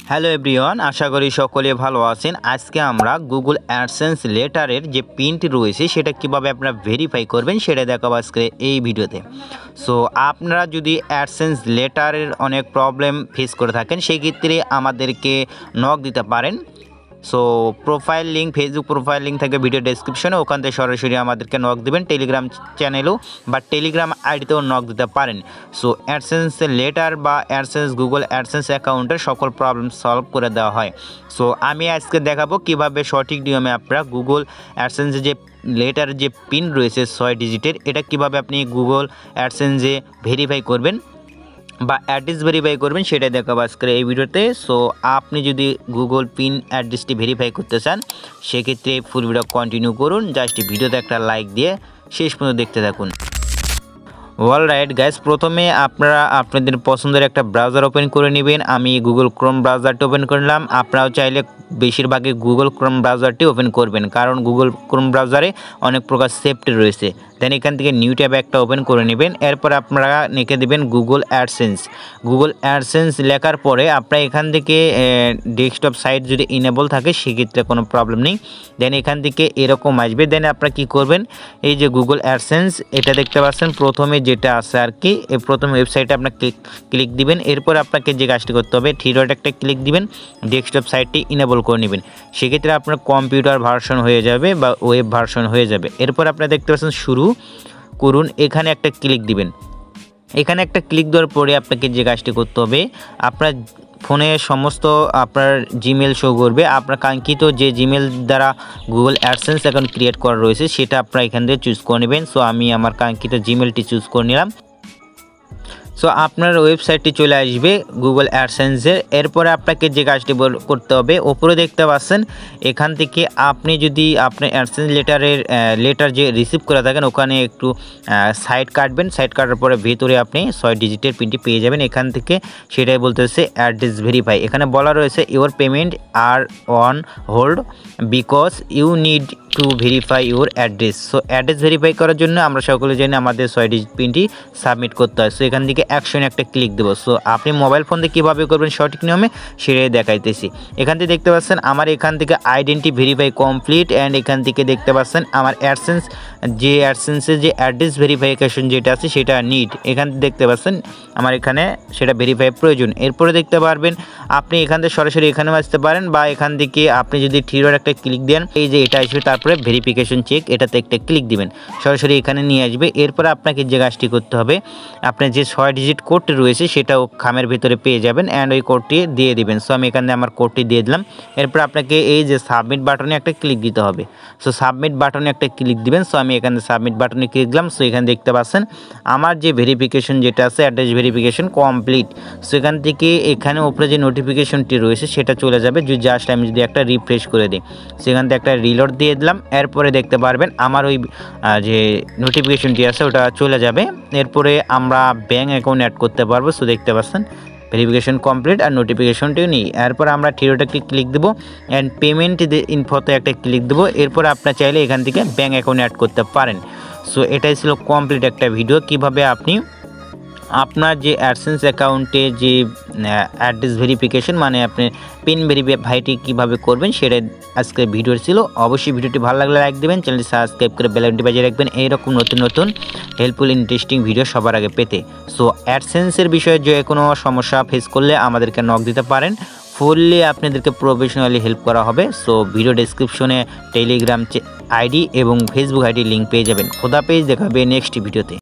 Hello everyone, আশা করি সকলে ভালো আছেন। আজকে আমরা গুগল অ্যাডসেন্স লেটারের যে প্রিন্ট রয়েছে সেটা কিভাবে আপনারা ভেরিফাই করবেন সেটা দেখাবো আজকে এই ভিডিওতে। সো আপনারা যদি অ্যাডসেন্স লেটারের অনেক প্রবলেম ফেস করে থাকেন সেই ক্ষেত্রে আমাদেরকে নক দিতে পারেন। So profile link, Facebook profile link থাকে ভিডিও ডেসক্রিপশনে, ওখান থেকে সরাসরি আমাদেরকে নক দেবেন। টেলিগ্রাম চ্যানেলও বা টেলিগ্রাম আইডিতেও নক দিতে পারেন। সো অ্যাডসেন্স লেটার বা অ্যাডসেন্স গুগল অ্যাডসেন্স অ্যাকাউন্টের সকল প্রবলেম সলভ করে দেওয়া হয়। সো আমি আজকে দেখাবো কিভাবে সঠিক নিয়মে আপনারা গুগল অ্যাডসেন্সে যে লেটার যে পিন রয়েছে 6 ডিজিটের, এটা কিভাবে আপনি গুগল অ্যাডসেন্সে ভেরিফাই করবেন বা অ্যাড্রেস ভেরিফাই করবেন সেটা দেখাবো আজকের এই ভিডিওতে। সো আপনি যদি গুগল পিন অ্যাড্রেসটি ভেরিফাই করতে চান সেক্ষেত্রে ফুল ভিডিও কন্টিনিউ করুন। জাস্ট ভিডিওতে একটা লাইক দিয়ে শেষ পর্যন্ত দেখতে থাকুন। অলরাইট গাইস, প্রথমে আপনারা আপনাদের পছন্দের একটা ব্রাউজার ওপেন করে নেবেন। আমি গুগল ক্রোম ব্রাউজারটি ওপেন করলাম। আপনারাও চাইলে বেশিরভাগই গুগল ক্রোম ব্রাউজারটি ওপেন করবেন, কারণ গুগল ক্রোম ব্রাউজারে অনেক প্রকার সেফটি রয়েছে। দেন এখান থেকে নিউ ট্যাব একটা ওপেন করে নেবেন। এরপর আপনারা লিখে দেবেন গুগল অ্যাডসেন্স। গুগল অ্যাডসেন্স লেখার পরে আপনারা এখান থেকে ডেস্কটপ সাইট যদি ইনেবল থাকে সেক্ষেত্রে কোনো প্রবলেম নেই। দেন এখান থেকে এরকম আসবে। দেন আপনারা কী করবেন, এই যে গুগল অ্যাডসেন্স এটা দেখতে পাচ্ছেন প্রথমে যেটা আছে আর কি, এই প্রথম ওয়েবসাইটে আপনার ক্লিক দিবেন। এরপর আপনাকে যে কাজটি করতে হবে, থ্রি ডট একটা ক্লিক দিবেন, ডেস্কটপ সাইটটি ইনেবল করে নেবেন। সেক্ষেত্রে আপনার কম্পিউটার ভার্সন হয়ে যাবে বা ওয়েব ভার্সন হয়ে যাবে। এরপর আপনারা দেখতে পাচ্ছেন শুরু করুন, এখানে একটা ক্লিক দিবেন। এখানে একটা ক্লিক দেওয়ার পরে আপনাকে যে কাজটি করতে হবে, আপনার ফোনে সমস্ত আপনার জিমেল শো করবে। আপনার কাঙ্ক্ষিত যে জিমেল দ্বারা গুগল অ্যাডসেন্স অ্যাকাউন্ট ক্রিয়েট করা রয়েছে সেটা আপনারা এখান থেকে চুজ করে নেবেন। সো আমি আমার কাঙ্ক্ষিত জিমেলটি চুজ করে নিলাম। সো আপনার ওয়েবসাইটটি চলে আসবে গুগল অ্যাডসেন্সের। এরপরে আপনাকে যে কাজটি করতে হবে, ওপরে দেখতে পাচ্ছেন এখান থেকে আপনি যদি আপনি অ্যাডসেন্স লেটার যে রিসিভ করে থাকেন ওখানে একটু সাইড কাটবেন। সাইড কাটার পরে ভেতরে আপনি 6 ডিজিটের পিনটি পেয়ে যাবেন। এখান থেকে সেটাই বলতেছে অ্যাড্রেস ভেরিফাই। এখানে বলা রয়েছে your payment are on hold because you need to verify your address. So address verify করার জন্য আমরা সকলে জানি আমাদের 6 ডিজিট পিনটি সাবমিট করতে হয়। সো এখান থেকে অ্যাকশনে একটা ক্লিক দেবো। সো আপনি মোবাইল ফোন দিয়ে কীভাবে করবেন সঠিক নিয়মে সেটাই দেখাইতেছি। এখান থেকে দেখতে পাচ্ছেন আমার এখান থেকে আইডেন্টি ভেরিফাই কমপ্লিট। অ্যান্ড এখান থেকে দেখতে পাচ্ছেন আমার অ্যাডসেন্সের যে অ্যাড্রেস ভেরিফিকেশন যেটা আছে সেটা নিড। এখান থেকে দেখতে পাচ্ছেন আমার এখানে সেটা ভেরিফাই প্রয়োজন। এরপরে দেখতে পারবেন আপনি এখান থেকে সরাসরি এখানেও আসতে পারেন বা এখান থেকে আপনি যদি থ্রি ডট একটা ক্লিক দেন, এই যে এটা আসবে, তারপরে ভেরিফিকেশন চেক এটাতে একটা ক্লিক দিবেন, সরাসরি এখানে নিয়ে আসবে। এরপর আপনাকে যে কাজটি করতে হবে, আপনার যে 6 ডিজিট কোডটি রয়েছে সেটাও খামের ভিতরে পেয়ে যাবেন অ্যান্ড ওই কোডটি দিয়ে দিবেন। সো আমি এখানে আমার কোডটি দিয়ে দিলাম। এরপর আপনাকে এই যে সাবমিট বাটনে একটা ক্লিক দিতে হবে। সো সাবমিট বাটনে একটা ক্লিক দিবেন। সো আমি এখানে সাবমিট বাটনে ক্লিক দিলাম। সো এখানে দেখতে পাচ্ছেন আমার যে ভেরিফিকেশন যেটা আছে অ্যাড্রেস ভেরিফিকেশন কমপ্লিট। সো এখান থেকে এখানে উপরে যে নোটিফিকেশনটি রয়েছে সেটা চলে যাবে। যদি জাস্ট আমি যদি একটা রিফ্রেশ করে দিই, সেখান থেকে একটা রিলোড দিয়ে দিলাম। এরপরে দেখতে পারবেন আমার ওই যে নোটিফিকেশনটি আছে ওটা চলে যাবে। এরপরে আমরা ব্যাঙ্ক অ্যাকাউন্ট অ্যাড করতে পারবো। সো দেখতে পাচ্ছেন ভেরিফিকেশন কমপ্লিট আর নোটিফিকেশনটিও নেই। এরপর আমরা থ্রিডটে ক্লিক দেবো অ্যান্ড পেমেন্ট ইনফোতে একটা ক্লিক দেবো। এরপর আপনার চাইলে এখান থেকে ব্যাঙ্ক অ্যাকাউন্ট অ্যাড করতে পারেন। সো এটাই ছিল কমপ্লিট একটা ভিডিও, কিভাবে আপনি আপনার যে অ্যাডসেন্স অ্যাকাউন্টে যে অ্যাড্রেস ভেরিফিকেশন মানে আপনি পিন ভেরিফাইটি কীভাবে করবেন সেটাই আজকের ভিডিও ছিল। অবশ্যই ভিডিওটি ভালো লাগলে লাইক দেবেন, চ্যানেলটি সাবস্ক্রাইব করে বেল আইকনটি বাজিয়ে রাখবেন এইরকম নতুন নতুন হেল্পফুল ইন্টারেস্টিং ভিডিও সবার আগে পেতে। সো অ্যাডসেন্সের বিষয়ে যে কোনো সমস্যা ফেস করলে আমাদেরকে নক দিতে পারেন, ফুললি আপনাদেরকে প্রফেশনালি হেল্প করা হবে। সো ভিডিও ডেসক্রিপশনে টেলিগ্রাম আইডি এবং ফেসবুক আইডি লিঙ্ক পেয়ে যাবেন। খোদা পেজ, দেখাবে নেক্সট ভিডিওতে।